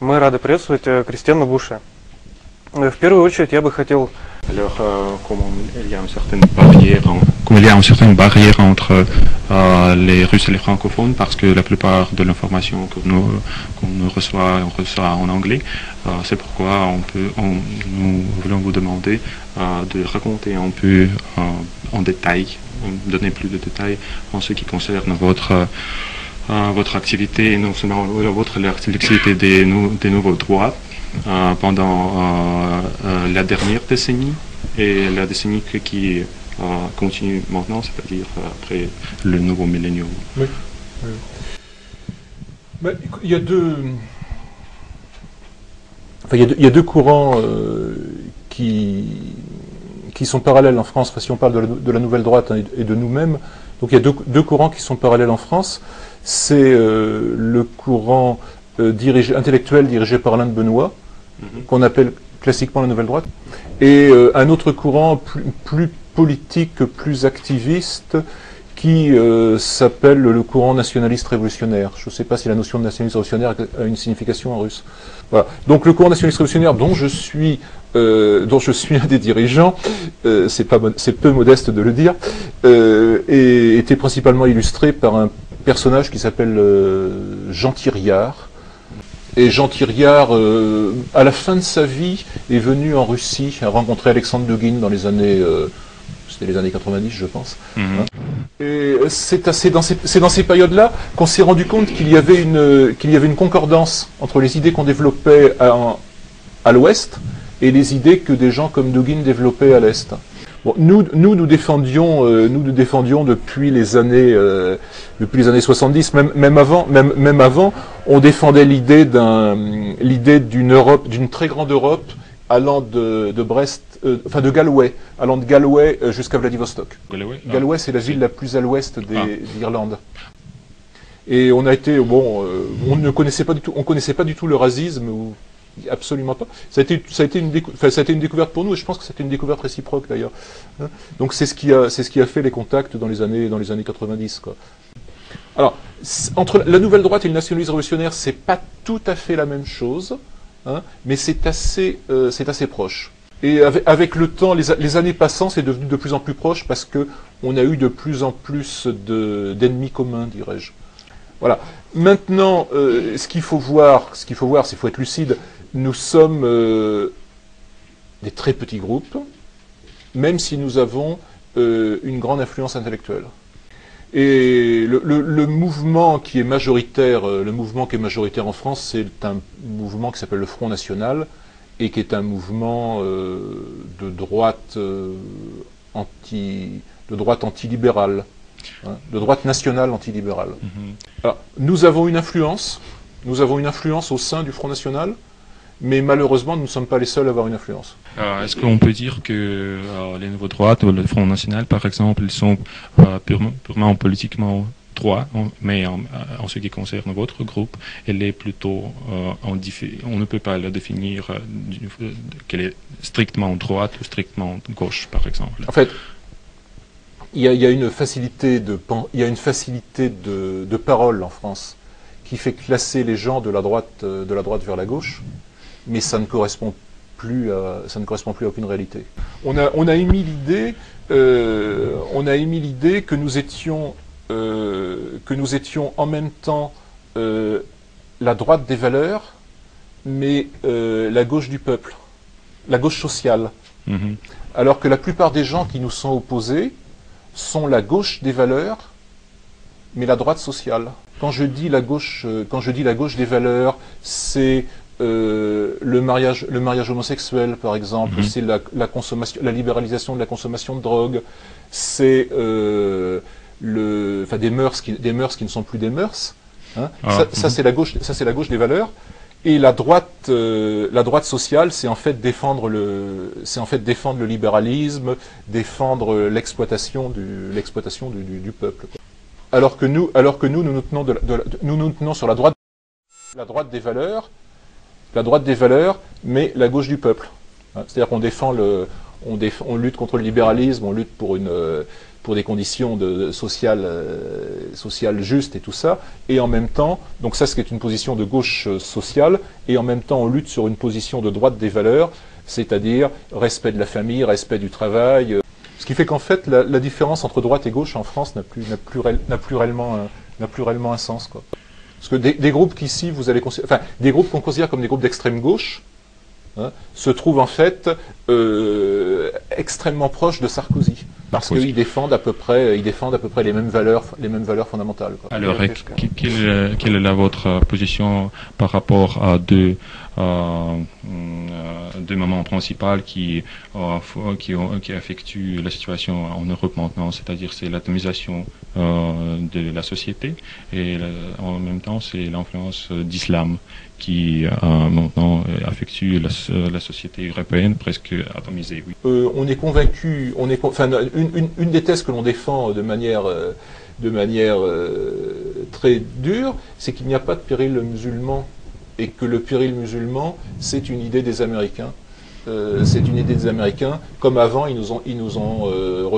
Мы рады приветствовать Кристиана Буше. В первую очередь я бы хотел... Alors, comme il y a une certaine barrière entre les Russes et les francophones, parce que la plupart de l'information qu'on reçoit, on reçoit en anglais, c'est pourquoi nous voulons vous demander de raconter un peu en détail, donner plus de détails en ce qui concerne votre activité, et non seulement l'activité des nouveaux droits pendant la dernière décennie et la décennie qui continue maintenant, c'est-à-dire après le nouveau millénium. Oui. Ben, il y a deux courants qui sont parallèles en France. Enfin, si on parle de la nouvelle droite et de nous-mêmes, donc il y a deux courants qui sont parallèles en France. C'est le courant intellectuel dirigé par Alain de Benoît, qu'on appelle classiquement la nouvelle droite, et un autre courant plus politique, plus activiste, qui s'appelle le courant nationaliste révolutionnaire. Je ne sais pas si la notion de nationaliste révolutionnaire a une signification en russe. Voilà. Donc le courant nationaliste révolutionnaire dont je suis un des dirigeants, c'est peu modeste de le dire, était principalement illustré par un personnage qui s'appelle Jean Thiriard. Et Jean Thiriard, à la fin de sa vie, est venu en Russie, a rencontré Alexandre Dugin dans les années... c'était les années 90, je pense. Et c'est dans ces périodes-là qu'on s'est rendu compte qu'il y avait une concordance entre les idées qu'on développait à l'ouest et les idées que des gens comme Dugin développaient à l'est. Bon, nous défendions depuis les années 70, même avant, on défendait l'idée d'une Europe, d'une très grande Europe allant de Brest, de Galway, allant de Galway jusqu'à Vladivostok. Galway, c'est la ville la plus à l'ouest d'Irlande. Et on a été, on ne connaissait pas du tout le racisme, absolument pas. Ça a été une découverte pour nous, et je pense que c'était une découverte réciproque d'ailleurs. Donc c'est ce qui a fait les contacts dans les années 90, quoi. Alors, entre la nouvelle droite et le nationalisme révolutionnaire, c'est pas tout à fait la même chose. Mais c'est assez proche. Et avec le temps, les années passant, c'est devenu de plus en plus proche parce que on a eu de plus en plus d'ennemis communs, dirais-je. Voilà. Maintenant, ce qu'il faut voir, c'est qu'il faut être lucide. Nous sommes des très petits groupes, même si nous avons une grande influence intellectuelle. Et le mouvement qui est majoritaire, en France, c'est un mouvement qui s'appelle le Front National et qui est un mouvement de droite antilibérale, de droite nationale antilibérale. Alors, nous avons une influence au sein du Front National, mais malheureusement, nous ne sommes pas les seuls à avoir une influence. Est-ce qu'on peut dire que les nouveaux droites, le Front National par exemple, ils sont purement politiquement droits, mais en ce qui concerne votre groupe, elle est plutôt, on ne peut pas la définir qu'elle est strictement droite ou strictement gauche par exemple. En fait, il y a une facilité de parole en France qui fait classer les gens de la droite vers la gauche. Mais ça ne correspond plus à aucune réalité. On a émis l'idée que nous étions en même temps la droite des valeurs, mais la gauche du peuple, la gauche sociale. Alors que la plupart des gens qui nous sont opposés sont la gauche des valeurs, mais la droite sociale. Quand je dis la gauche des valeurs, c'est le mariage homosexuel, par exemple, c'est la libéralisation de la consommation de drogue, c'est des mœurs qui ne sont plus des mœurs. Ça c'est la gauche des valeurs. Et la droite sociale, c'est en fait défendre le libéralisme, défendre l'exploitation du peuple. Alors que nous nous tenons sur la droite des valeurs. La droite des valeurs, mais la gauche du peuple. C'est-à-dire qu'on on lutte contre le libéralisme, on lutte pour pour des conditions sociales justes et tout ça, et en même temps, donc ça, ce qui est une position de gauche sociale, et en même temps, on lutte sur une position de droite des valeurs, c'est-à-dire respect de la famille, respect du travail. Ce qui fait qu'en fait, la différence entre droite et gauche en France n'a plus réellement un sens, quoi. Parce que des groupes qu'ici, vous allez enfin, des groupes qu'on considère comme des groupes d'extrême gauche, hein, se trouvent en fait extrêmement proches de Sarkozy. Parce qu'ils défendent à peu près les mêmes valeurs fondamentales, quoi. Alors, quelle est votre position par rapport à deux moments principaux qui affectent la situation en Europe maintenant, c'est-à-dire c'est l'atomisation de la société et en même temps c'est l'influence d'islam qui maintenant affecte la société européenne presque atomisée. Oui. On est convaincu, enfin, une des thèses que l'on défend de manière très dure, c'est qu'il n'y a pas de péril musulman et que le péril musulman, c'est une idée des Américains. C'est une idée des Américains. Comme avant, ils nous ont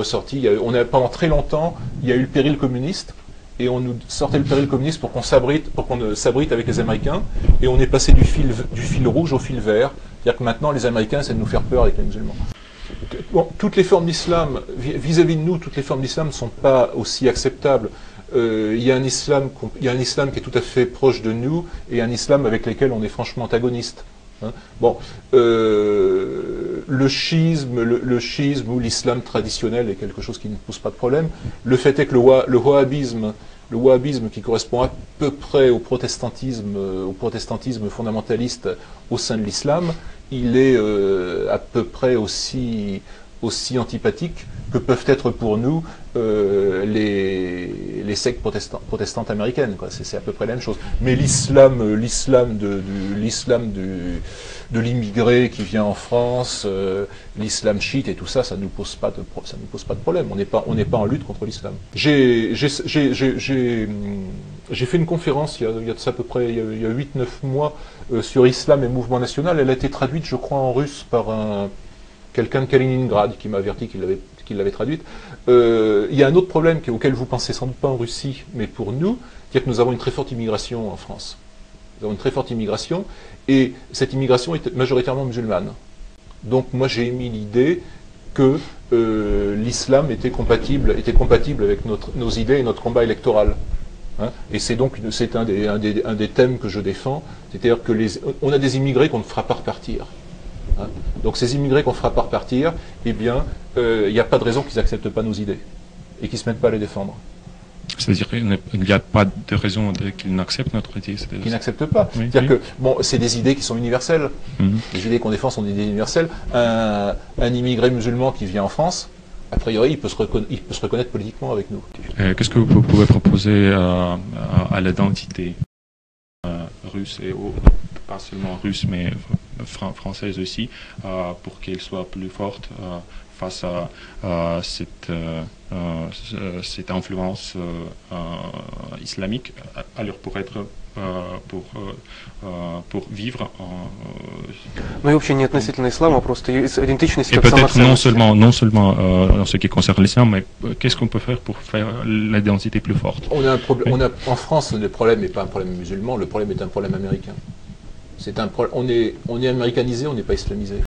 ressorti. Pendant très longtemps, il y a eu le péril communiste. Et on nous sortait le péril communiste pour qu'on s'abrite avec les Américains, et on est passé du fil rouge au fil vert. C'est-à-dire que maintenant, les Américains essaient de nous faire peur avec les musulmans. Bon, toutes les formes d'islam, vis-à-vis de nous, toutes les formes d'islam ne sont pas aussi acceptables. Il y a un islam qui est tout à fait proche de nous, et un islam avec lequel on est franchement antagoniste. Hein. Bon, le schisme ou l'islam traditionnel est quelque chose qui ne pose pas de problème. Le fait est que le wahhabisme qui correspond à peu près au protestantisme fondamentaliste au sein de l'islam, il est à peu près aussi antipathique que peuvent être pour nous les sectes protestantes américaines, quoi. C'est à peu près la même chose. Mais l'islam de l'immigré qui vient en France, l'islam chiite et tout ça, ça nous pose pas de problème. On n'est pas en lutte contre l'islam. J'ai fait une conférence il y a de ça à peu près il y a 8-9 mois sur Islam et mouvement national. Elle a été traduite, je crois, en russe par quelqu'un de Kaliningrad qui m'a averti qu'il l'avait traduite. Il y a un autre problème auquel vous pensez sans doute pas en Russie, mais pour nous, c'est que nous avons une très forte immigration en France. Nous avons une très forte immigration, et cette immigration est majoritairement musulmane. Donc moi j'ai émis l'idée que l'islam était compatible avec nos idées et notre combat électoral. Hein, et c'est un des thèmes que je défends, c'est-à-dire que on a des immigrés qu'on ne fera pas repartir. Hein. Donc ces immigrés qu'on ne fera pas repartir, eh bien, il n'y a pas de raison qu'ils n'acceptent pas nos idées et qu'ils ne se mettent pas à les défendre. C'est-à-dire qu'il n'y a pas de raison qu'ils n'acceptent notre idée. Qu'ils n'acceptent pas. Oui, c'est-à-dire que c'est des idées qui sont universelles. Les idées qu'on défend sont des idées universelles. Un immigré musulman qui vient en France, a priori, il peut se reconnaître politiquement avec nous. Qu'est-ce que vous pouvez proposer à l'identité russe, et pas seulement russe, mais française aussi, pour qu'elle soit plus forte face à cette influence islamique, alors pour vivre Ну и вообще не относительно ислама, просто идентичность как peut-être самоценность. non seulement en ce qui concerne l'islam, mais qu'est-ce qu'on peut faire pour faire l'identité plus forte? En France, le problème n'est pas un problème musulman, le problème est un problème américain. On est américanisé, on n'est pas islamisé.